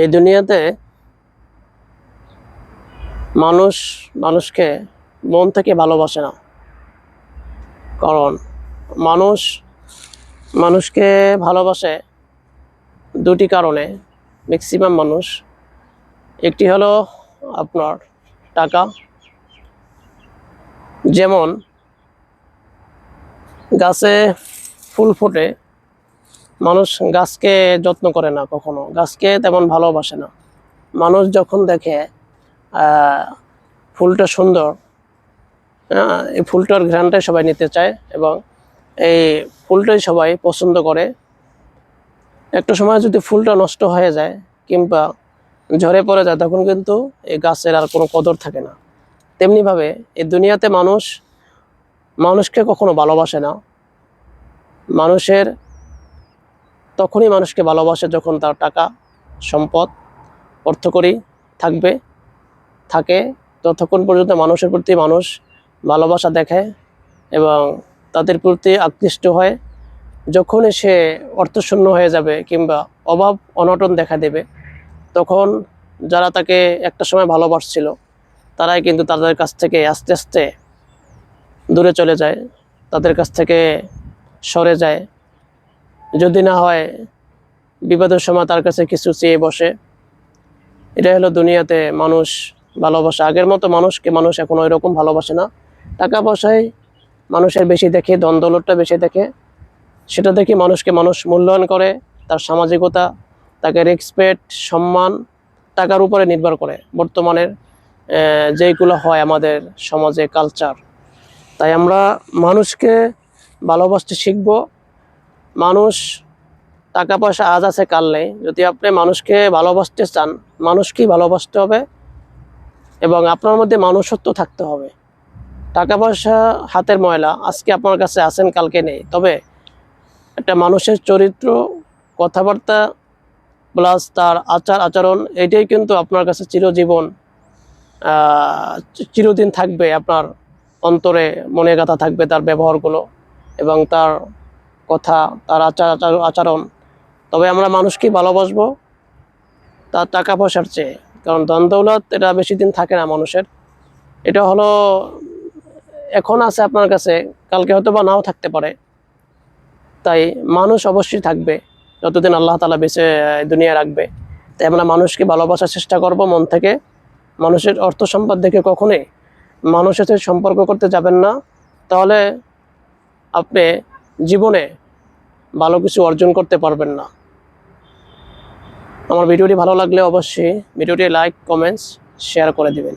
এই দুনিয়াতে মানুষ মানুষকে মন থেকে ভালোবাসে না। কারণ মানুষ মানুষকে ভালোবাসে দুটি কারণে। ম্যাক্সিমাম মানুষ, একটি হলো আপনার টাকা। যেমন গাছে ফুল ফোটে, মানুষ গাছকে যত্ন করে না, কখনো গাছকে তেমন ভালোবাসে না। মানুষ যখন দেখে ফুলটা সুন্দর, এই ফুলটার ঘ্রাণটাই সবাই নিতে চায় এবং এই ফুলটাই সবাই পছন্দ করে। একটা সময় যদি ফুলটা নষ্ট হয়ে যায় কিংবা ঝরে পড়ে যায়, তখন কিন্তু এই গাছের আর কোনো কদর থাকে না। তেমনিভাবে এই দুনিয়াতে মানুষ মানুষকে কখনো ভালোবাসে না। মানুষের তখনই মানুষকে ভালোবাসে যখন তার টাকা, সম্পদ, অর্থকড়ি থাকে। ততক্ষণ পর্যন্ত মানুষের প্রতি মানুষ ভালোবাসা দেখায় এবং তাদের প্রতি আকৃষ্ট হয়। যখনই সে অর্থশূন্য হয়ে যাবে কিংবা অভাব অনটন দেখা দেবে, তখন যারা তাকে একটা সময় ভালোবাসছিল তারাই কিন্তু তাদের কাছ থেকে আস্তে আস্তে দূরে চলে যায়, তাদের কাছ থেকে সরে যায়। যদি না হয় বিপদের সময় তার কাছে কিছু চেয়ে বসে। এটাই হলো দুনিয়াতে মানুষ ভালোবাসা। আগের মতো মানুষকে মানুষ এখন ওই রকম ভালোবাসে না। টাকা পয়সায় মানুষের বেশি দেখে, ধন দৌলতটা বেশি দেখে, সেটা দেখে মানুষকে মানুষ মূল্যায়ন করে। তার সামাজিকতা, তাকে রেসপেক্ট, সম্মান টাকার উপরে নির্ভর করে বর্তমানের যেইগুলো হয় আমাদের সমাজে, কালচার। তাই আমরা মানুষকে ভালোবাসতে শিখব। মানুষ টাকা পয়সা আজ আছে কাল নেই। যদি আপনি মানুষকে ভালোবাসতে চান, মানুষকেই ভালোবাসতে হবে এবং আপনার মধ্যে মানুষত্ব থাকতে হবে। টাকা পয়সা হাতের ময়লা, আজকে আপনার কাছে আছেন, কালকে নেই। তবে একটা মানুষের চরিত্র, কথাবার্তা প্লাস তার আচার আচরণ, এটাই কিন্তু আপনার কাছে চিরদিন থাকবে। আপনার অন্তরে মনে গাঁথা থাকবে তার ব্যবহারগুলো এবং তার কথা, তার আচরণ। তবে আমরা মানুষকেই ভালোবাসবো তার টাকা পয়সার চেয়ে। কারণ ধন দৌলত এটা বেশি দিন থাকে না মানুষের। এটা হলো এখন আছে আপনার কাছে, কালকে হয়তো বা নাও থাকতে পারে। তাই মানুষ অবশ্যই থাকবে যতদিন আল্লাহ তাআলা বেঁচে দুনিয়া রাখবে। তাই আমরা মানুষকে ভালোবাসার চেষ্টা করব মন থেকে। মানুষের অর্থ সম্পদ দেখে কখনোই মানুষের সাথে সম্পর্ক করতে যাবেন না। তাহলে আপনি জীবনে ভালো কিছু অর্জন করতে পারবেন না। আমার ভিডিওটি ভালো লাগলে অবশ্যই ভিডিওটি লাইক, কমেন্টস, শেয়ার করে দিবেন।